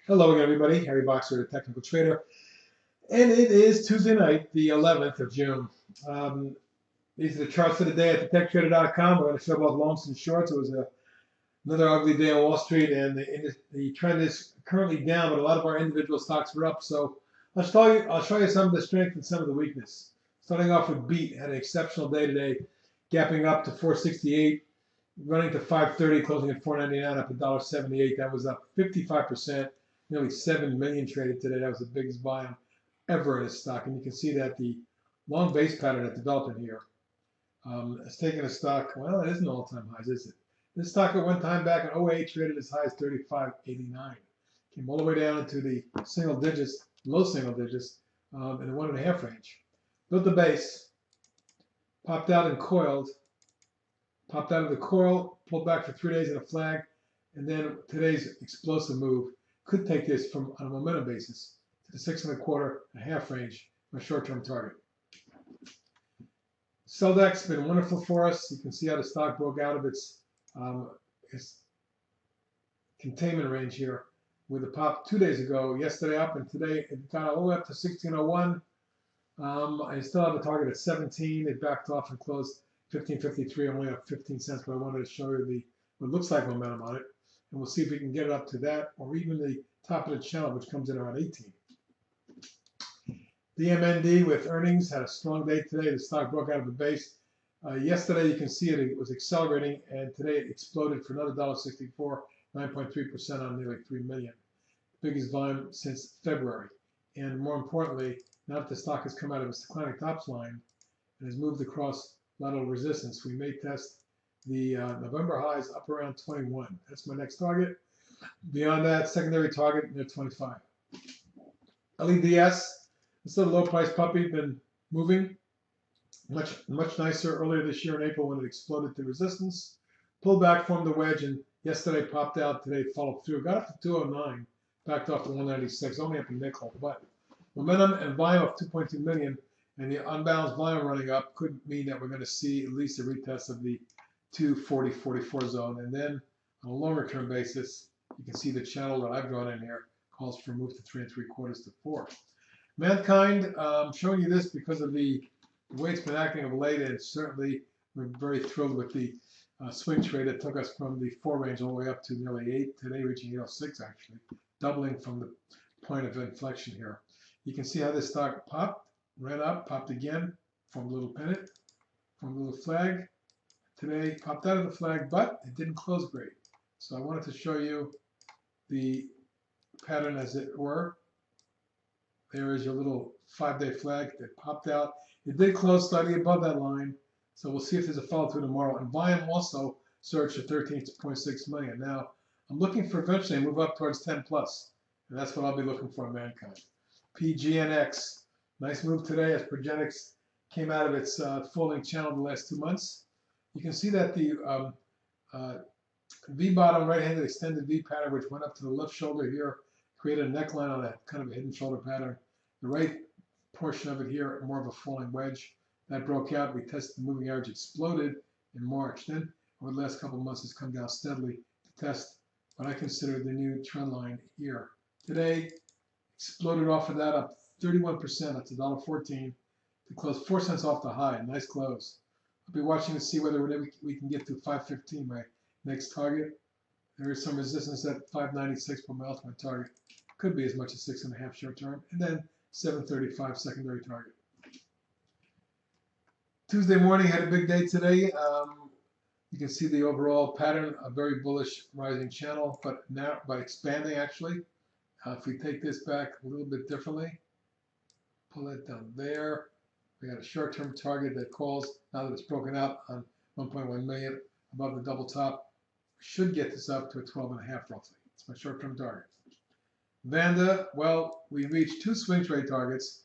Hello again, everybody. Harry Boxer, the technical trader. And it is Tuesday night, the 11th of June. These are the charts for the day at thetechtrader.com. We're going to show about longs and shorts. It was another ugly day on Wall Street, and the trend is currently down, but a lot of our individual stocks were up. So I'll show you some of the strength and some of the weakness. Starting off with Beat, had an exceptional day today, gapping up to 468, running to 530, closing at 499, up $1.78. That was up 55%. Nearly 7 million traded today. That was the biggest volume ever in this stock. And you can see that the long base pattern that's developing here has taken a stock. Well, it isn't all-time highs, is it? This stock at one time back in 08 traded as high as 35.89. Came all the way down into the single digits, low single digits, in the 1.5 range. Built the base, popped out and coiled, popped out of the coil, pulled back for 3 days in a flag, and then today's explosive move could take this from on a momentum basis to the 6.25.5 range, my short-term target. Celldex has been wonderful for us. You can see how the stock broke out of its containment range here with a pop 2 days ago, yesterday up, and today it got all the way up to 1601. I still have a target at 17. It backed off and closed 15.53, only up 15 cents, but I wanted to show you what looks like momentum on it. And we'll see if we can get it up to that or even the top of the channel, which comes in around 18. DMND with earnings had a strong day today. The stock broke out of the base. Yesterday, you can see it was accelerating, and today it exploded for another $1.64, 9.3% on nearly 3 million. Biggest volume since February. And more importantly, now that the stock has come out of its declining tops line and has moved across lateral resistance, we may test the November highs up around 21. That's my next target. Beyond that, secondary target near 25. LEDS, this little low price puppy, been moving much nicer earlier this year in April when it exploded to resistance. Pulled back, formed a wedge, and yesterday popped out. Today followed through. Got up to 209, backed off to 196, only up a nickel. But momentum and volume of 2.2 million and the unbalanced volume running up could mean that we're going to see at least a retest of the 240-44 zone. And then on a longer term basis, you can see the channel that I've drawn in here calls for a move to 3 3/4 to 4. Mankind, I'm showing you this because of the way it's been acting of late, and certainly we're very thrilled with the swing trade that took us from the 4 range all the way up to nearly 8, today reaching 806 actually, doubling from the point of inflection here. You can see how this stock popped, ran up, popped again, formed a little pennant, formed a little flag. Today popped out of the flag, but it didn't close great. So I wanted to show you the pattern as it were. There is your little 5-day flag that popped out. It did close slightly above that line, so we'll see if there's a follow through tomorrow. And volume also surged to 13.6 million. Now, I'm looking for eventually a move up towards 10 plus, and that's what I'll be looking for in Mankind. PGNX, nice move today as Progenics came out of its falling channel the last 2 months. You can see that the V bottom right-handed extended V pattern, which went up to the left shoulder here, created a neckline on that kind of a hidden shoulder pattern. The right portion of it here, more of a falling wedge. That broke out. We tested the moving average, exploded in March. Then, over the last couple of months, it's come down steadily to test what I consider the new trend line here. Today, exploded off of that, up 31%. That's $1.14 to close 4 cents off the high. Nice close. I'll be watching to see whether we can get to 515, my next target. There is some resistance at 596 for my ultimate target. Could be as much as 6.5 short term. And then 735 secondary target. Tuesday morning had a big day today. You can see the overall pattern, a very bullish rising channel, but now by expanding actually. If we take this back a little bit differently, pull that down there. We got a short-term target that calls, now that it's broken out on 1.1 million above the double top, should get this up to a 12.5 roughly. It's my short-term target. Vanda, well, we reached 2 swing trade targets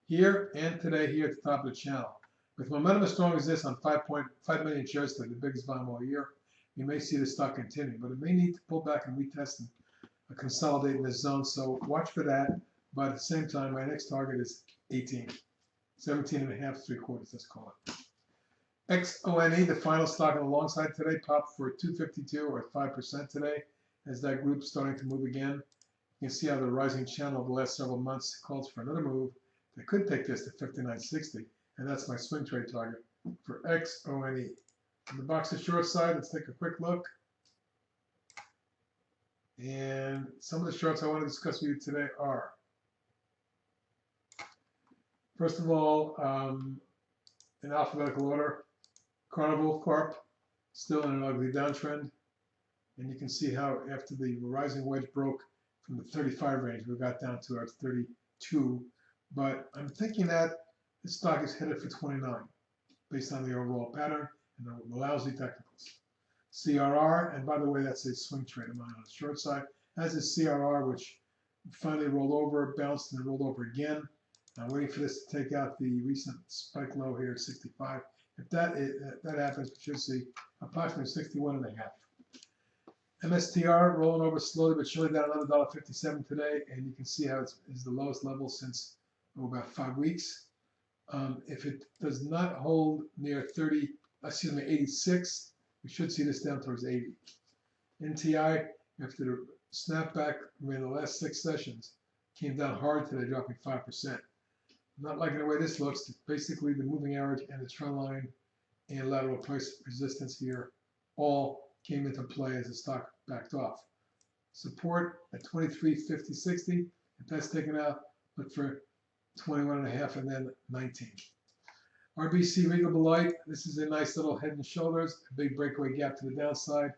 here and today here at the top of the channel. With momentum as strong as this on 5.5 million shares today, the biggest volume all year, you may see the stock continue, but it may need to pull back and retest and consolidate in this zone. So watch for that. But at the same time, my next target is 18, 17.5 3/4. Let's call it. XONE, the final stock on the long side today, popped for 252 or 5% today, as that group's starting to move again. You can see how the rising channel over the last several months calls for another move that could take this to 59.60, and that's my swing trade target for XONE. On the box of short side, let's take a quick look. And some of the shorts I want to discuss with you today are, first of all, in alphabetical order, Carnival Corp, still in an ugly downtrend. And you can see how after the rising wedge broke from the 35 range, we got down to our 32. But I'm thinking that this stock is headed for 29 based on the overall pattern and the lousy technicals. CRR, and by the way, that's a swing trade of mine on the short side, as is CRR, which finally rolled over, bounced, and rolled over again. I'm waiting for this to take out the recent spike low here at 65. If that happens, we should see approximately 61.5. MSTR rolling over slowly but surely down another $1.57 today, and you can see how it's the lowest level since about 5 weeks. If it does not hold near 86, we should see this down towards 80. NTI, after the snapback in the last 6 sessions, came down hard today, dropping 5%. Not liking the way this looks. Basically, the moving average and the trend line and lateral price resistance here all came into play as the stock backed off. Support at 23.50.60. If that's taken out, look for 21.5 and then 19. RBC readable light. This is a nice little head and shoulders, a big breakaway gap to the downside.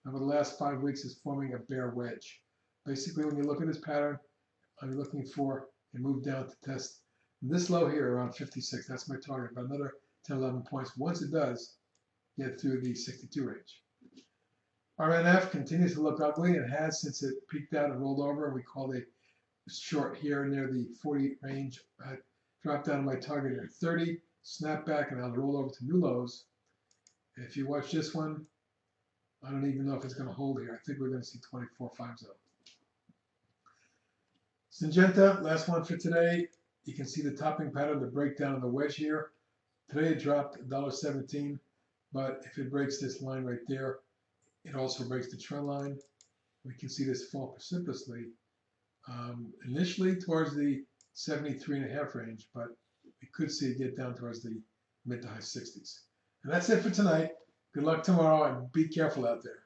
Over the last 5 weeks is forming a bear wedge. Basically, when you look at this pattern, I'm looking for a move down to test this low here around 56. That's my target, by another 10, 11 points. Once it does, get through the 62 range. RNF continues to look ugly and has since it peaked out and rolled over. We called a short here near the 40 range. I dropped down to my target at 30, snap back, and I'll roll over to new lows. If you watch this one, I don't even know if it's going to hold here. I think we're going to see 24.50. Syngenta, last one for today. You can see the topping pattern, the breakdown of the wedge here. Today it dropped $1.17, but if it breaks this line right there, it also breaks the trend line. We can see this fall precipitously, initially towards the 73.5 range, but we could see it get down towards the mid to high 60s. And that's it for tonight. Good luck tomorrow and be careful out there.